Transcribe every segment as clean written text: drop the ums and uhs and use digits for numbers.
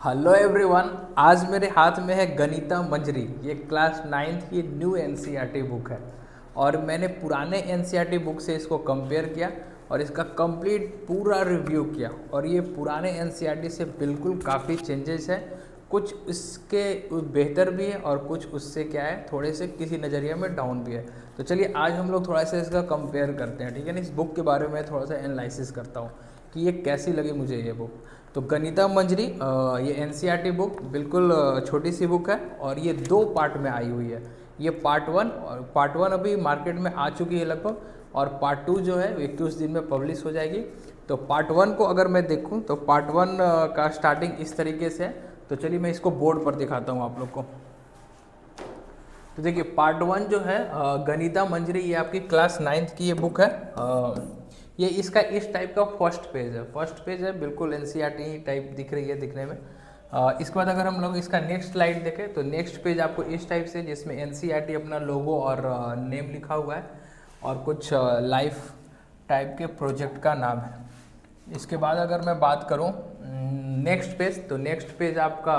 Hello everyone. आज मेरे हाथ में है गणिता मंजरी। ये क्लास 9th की न्यू एनसीईआरटी बुक है और मैंने पुराने एनसीईआरटी बुक से इसको कंपेयर किया और इसका कंप्लीट पूरा रिव्यू किया। और ये पुराने एनसीईआरटी से बिल्कुल काफ़ी चेंजेस है, कुछ इसके बेहतर भी है और कुछ उससे क्या है थोड़े से किसी नज़रिए में डाउन भी है। तो चलिए आज हम लोग थोड़ा सा इसका कंपेयर करते हैं, ठीक है ना। इस बुक के बारे में थोड़ा सा एनालिसिस करता हूँ कि ये कैसी लगी मुझे ये बुक। तो गणिता मंजरी ये एनसीईआरटी बुक बिल्कुल छोटी सी बुक है और ये 2 पार्ट में आई हुई है। ये पार्ट 1 और पार्ट 1 अभी मार्केट में आ चुकी है लगभग, और पार्ट 2 जो है 21 दिन में पब्लिश हो जाएगी। तो पार्ट 1 को अगर मैं देखूं तो पार्ट 1 का स्टार्टिंग इस तरीके से है। तो चलिए मैं इसको बोर्ड पर दिखाता हूँ आप लोग को। तो देखिए पार्ट 1 जो है गणिता मंजरी, ये आपकी क्लास 9th की ये बुक है। ये इसका इस टाइप का फर्स्ट पेज है बिल्कुल एनसीईआरटी टाइप दिख रही है दिखने में। इसके बाद अगर हम लोग इसका नेक्स्ट स्लाइड देखें तो नेक्स्ट पेज आपको इस टाइप से, जिसमें एनसीईआरटी अपना लोगो और नेम लिखा हुआ है और कुछ लाइफ टाइप के प्रोजेक्ट का नाम है। इसके बाद अगर मैं बात करूं नेक्स्ट पेज, तो नेक्स्ट पेज आपका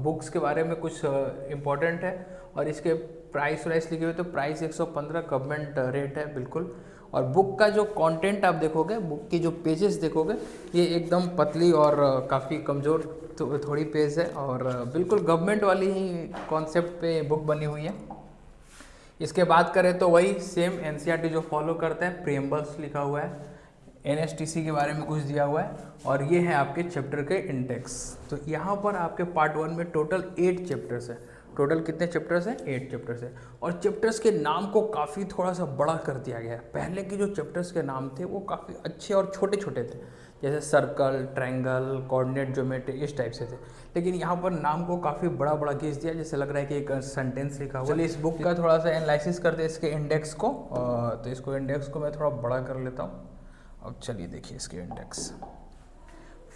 बुक्स के बारे में कुछ इम्पोर्टेंट है और इसके प्राइस वाइस लिखे हुए। तो प्राइस 115 गवर्नमेंट रेट है बिल्कुल। और बुक का जो कंटेंट आप देखोगे, बुक की जो पेजेस देखोगे, ये एकदम पतली और काफ़ी कमज़ोर थोड़ी पेज है और बिल्कुल गवर्नमेंट वाली ही कॉन्सेप्ट पे बुक बनी हुई है। इसके बात करें तो वही सेम एनसीईआरटी जो फॉलो करता है, प्रीएम्बल्स लिखा हुआ है, एनएसटीसी के बारे में कुछ दिया हुआ है और ये है आपके चैप्टर के इंडेक्स। तो यहाँ पर आपके पार्ट 1 में टोटल 8 चैप्टर्स है। टोटल कितने चैप्टर्स हैं? 8 चैप्टर्स है। और चैप्टर्स के नाम को काफ़ी थोड़ा सा बड़ा कर दिया गया है। पहले के जो चैप्टर्स के नाम थे वो काफ़ी अच्छे और छोटे छोटे थे, जैसे सर्कल, ट्रायंगल, कोऑर्डिनेट ज्योमेट्री, इस टाइप से थे। लेकिन यहाँ पर नाम को काफ़ी बड़ा बड़ा खींच दिया, जैसे लग रहा है कि एक सेंटेंस लिखा हुआ। चलिए इस बुक का थोड़ा सा एनालिसिस करते हैं इसके इंडेक्स को। तो इसको इंडेक्स को मैं थोड़ा बड़ा कर लेता हूँ। अब चलिए देखिए इसके इंडेक्स।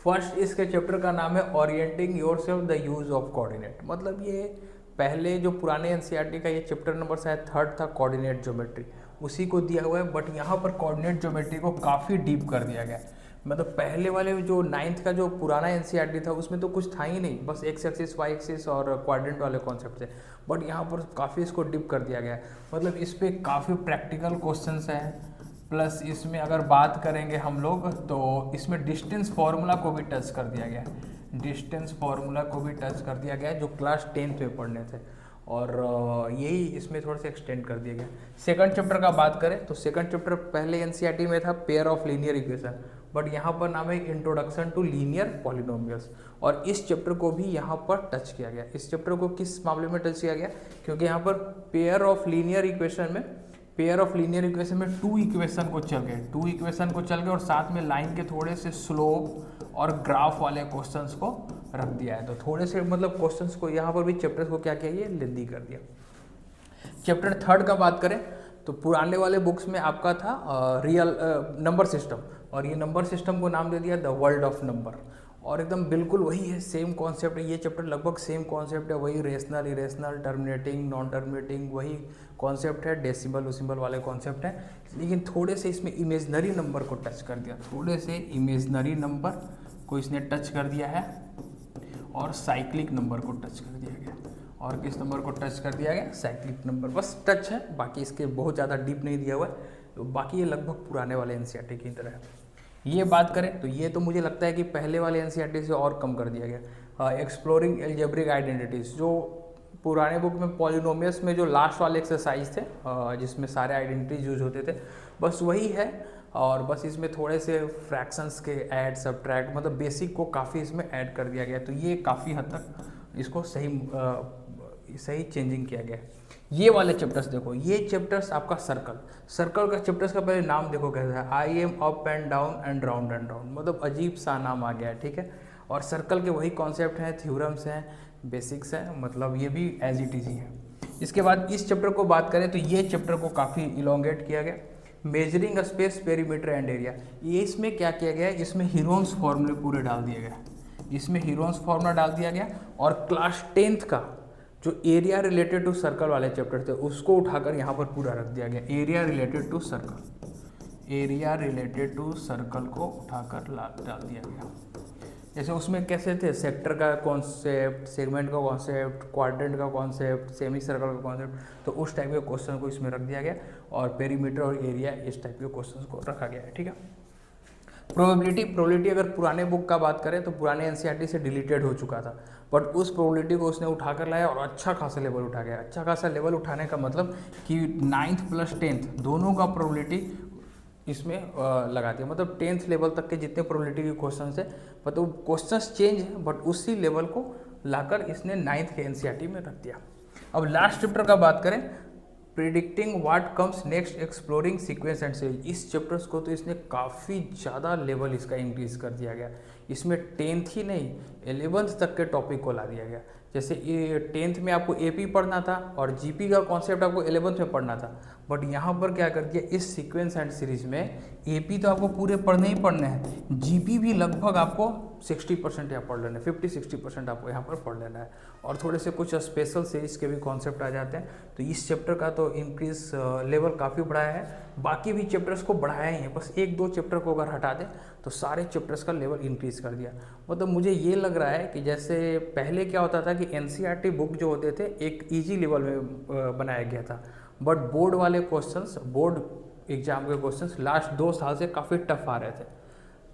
फर्स्ट इसके चैप्टर का नाम है orienting yourself the use of coordinate. मतलब ये पहले जो पुराने एनसीईआरटी का ये चैप्टर नंबर शायद 3rd था, कोऑर्डिनेट ज्योमेट्री, उसी को दिया हुआ है। बट यहाँ पर कोऑर्डिनेट ज्योमेट्री को काफ़ी डीप कर दिया गया है। मतलब पहले वाले जो 9th का जो पुराना एनसीईआरटी था उसमें तो कुछ था ही नहीं, बस एक्स एक्सिस, वाई एक्सिस और क्वाड्रेंट वाले कॉन्सेप्ट थे। बट यहाँ पर काफ़ी इसको डीप कर दिया गया है। मतलब इस पर काफ़ी प्रैक्टिकल क्वेश्चंस हैं। प्लस इसमें अगर बात करेंगे हम लोग तो इसमें डिस्टेंस फार्मूला को भी टच कर दिया गया है। डिस्टेंस फार्मूला को भी टच कर दिया गया है जो क्लास 10th में पढ़ने थे, और यही इसमें थोड़ा सा एक्सटेंड कर दिया गया। सेकंड चैप्टर का बात करें तो सेकंड चैप्टर पहले एनसीईआरटी में था pair of linear equation, but यहाँ पर नाम है इंट्रोडक्शन टू लीनियर पॉलिनोमियल्स। और इस चैप्टर को भी यहाँ पर टच किया गया। इस चैप्टर को किस मामले में टच किया गया? क्योंकि यहाँ पर पेयर ऑफ लीनियर इक्वेशन में 2 इक्वेशन को चल गए और साथ में लाइन के थोड़े से स्लोप और ग्राफ वाले क्वेश्चंस को रख दिया है। तो थोड़े से मतलब क्वेश्चंस को यहाँ पर भी चैप्टर्स को क्या किया, ये लेंदी कर दिया। चैप्टर 3rd का बात करें तो पुराने वाले बुक्स में आपका था रियल नंबर सिस्टम, और ये नंबर सिस्टम को नाम दे दिया द वर्ल्ड ऑफ नंबर। और एकदम बिल्कुल वही है, सेम कॉन्सेप्ट है। ये चैप्टर लगभग सेम कॉन्सेप्ट है, वही rational, irrational, terminating, non terminating, वही कॉन्सेप्ट है। डेसिमल उसिमल वाले कॉन्सेप्ट है, लेकिन थोड़े से इसमें इमेजनरी नंबर को टच कर दिया। थोड़े से इमेजनरी नंबर को इसने टच कर दिया है और साइक्लिक नंबर को टच कर दिया गया। और किस नंबर को टच कर दिया गया? साइक्लिक नंबर, बस टच है, बाकी इसके बहुत ज़्यादा डीप नहीं दिया हुआ है। तो बाकी ये लगभग पुराने वाले एनसीईआरटी की तरह है। ये बात करें तो ये तो मुझे लगता है कि पहले वाले एनसीईआरटी से और कम कर दिया गया। एक्सप्लोरिंग एल्जेब्रिक आइडेंटिटीज, जो पुराने बुक में पॉलिनोमियल्स में जो लास्ट वाले एक्सरसाइज थे जिसमें सारे आइडेंटिटीज यूज होते थे, बस वही है। और बस इसमें थोड़े से फ्रैक्शंस के ऐड सब्ट्रैक्ट, मतलब बेसिक को काफ़ी इसमें ऐड कर दिया गया। तो ये काफ़ी हद तक इसको सही चेंजिंग किया गया है। ये वाले चैप्टर्स देखो, ये चैप्टर्स आपका सर्कल का चैप्टर्स का पहले नाम देखो कैसा है, I am up and down and round and round, मतलब अजीब सा नाम आ गया है, ठीक है। और सर्कल के वही कॉन्सेप्ट हैं, थ्योरम्स हैं, बेसिक्स हैं, मतलब ये भी एज इट इज ही है। इसके बाद इस चैप्टर को बात करें तो ये चैप्टर को काफ़ी इलोंगेट किया गया। Measuring space, perimeter and area, ये इसमें क्या किया गया है, इसमें हीरोन्स फॉर्मूले पूरे डाल दिए गए। इसमें हीरोन्स फॉर्मूला डाल दिया गया और क्लास 10th का जो एरिया रिलेटेड टू सर्कल वाले चैप्टर थे उसको उठाकर यहाँ पर पूरा रख दिया गया। एरिया रिलेटेड टू सर्कल को उठाकर डाल दिया गया। जैसे उसमें कैसे थे, सेक्टर का कॉन्सेप्ट, सेगमेंट का कॉन्सेप्ट, क्वाड्रेंट का कॉन्सेप्ट, सेमी सर्कल का कॉन्सेप्ट, तो उस टाइप के क्वेश्चन को इसमें रख दिया गया और पेरीमीटर और एरिया इस टाइप के क्वेश्चन को रखा गया है। ठीक है। प्रोबेबिलिटी अगर पुराने बुक का बात करें तो पुराने एनसीईआरटी से डिलीटेड हो चुका था, बट उस प्रोबेबिलिटी को उसने उठा कर लाया और अच्छा खासा लेवल उठा गया। अच्छा खासा लेवल उठाने का मतलब कि 9th प्लस 10th दोनों का प्रोबेबिलिटी इसमें लगा दिया, मतलब 10th लेवल तक के जितने प्रोबेबिलिटी के क्वेश्चन है, मतलब क्वेश्चंस चेंज है बट उसी लेवल को लाकर इसने 9th के एनसीईआरटी में रख दिया। अब लास्ट चैप्टर का बात करें, predicting what comes next exploring sequence and series, इस चैप्टर्स को तो इसने काफ़ी ज़्यादा लेवल इसका इंक्रीज कर दिया गया। इसमें 10th ही नहीं 11th तक के टॉपिक को ला दिया गया। जैसे ये 10th में आपको एपी पढ़ना था और जीपी का कॉन्सेप्ट आपको 11th में पढ़ना था, बट यहाँ पर क्या कर दिया, इस सीक्वेंस एंड सीरीज में एपी तो आपको पूरे पढ़ने ही पढ़ने हैं, जीपी भी लगभग आपको 60% यहाँ पढ़ लेना है, 50-60% आपको यहाँ पर पढ़ लेना है, और थोड़े से कुछ स्पेशल सीरीज के भी कॉन्सेप्ट आ जाते हैं। तो इस चैप्टर का तो इंक्रीज लेवल काफ़ी बढ़ाया है, बाकी भी चैप्टर्स को बढ़ाया ही है, बस 1-2 चैप्टर को अगर हटा दें तो सारे चैप्टर्स का लेवल इंक्रीज कर दिया। मतलब मुझे ये लग रहा है कि जैसे पहले क्या होता था कि एनसीईआरटी बुक जो होते थे एक ईजी लेवल में बनाया गया था, बट बोर्ड वाले क्वेश्चंस, बोर्ड एग्जाम के क्वेश्चंस लास्ट 2 साल से काफ़ी टफ आ रहे थे।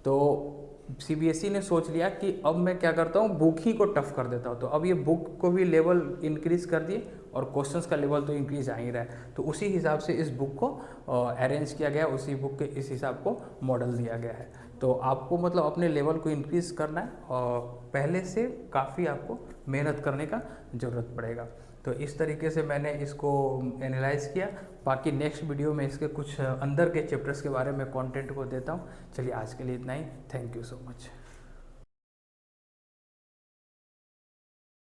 तो सीबीएसई ने सोच लिया कि अब मैं क्या करता हूँ, बुक ही को टफ कर देता हूँ। तो अब ये बुक को भी लेवल इंक्रीज कर दिए और क्वेश्चंस का लेवल तो इंक्रीज आ ही रहा है, तो उसी हिसाब से इस बुक को अरेंज किया गया, उसी बुक के इस हिसाब को मॉडल दिया गया है। तो आपको मतलब अपने लेवल को इंक्रीज करना है और पहले से काफ़ी आपको मेहनत करने का ज़रूरत पड़ेगा। तो इस तरीके से मैंने इसको एनालाइज़ किया। बाकी नेक्स्ट वीडियो में इसके कुछ अंदर के चैप्टर्स के बारे में कंटेंट को देता हूँ। चलिए आज के लिए इतना ही। Thank you so much.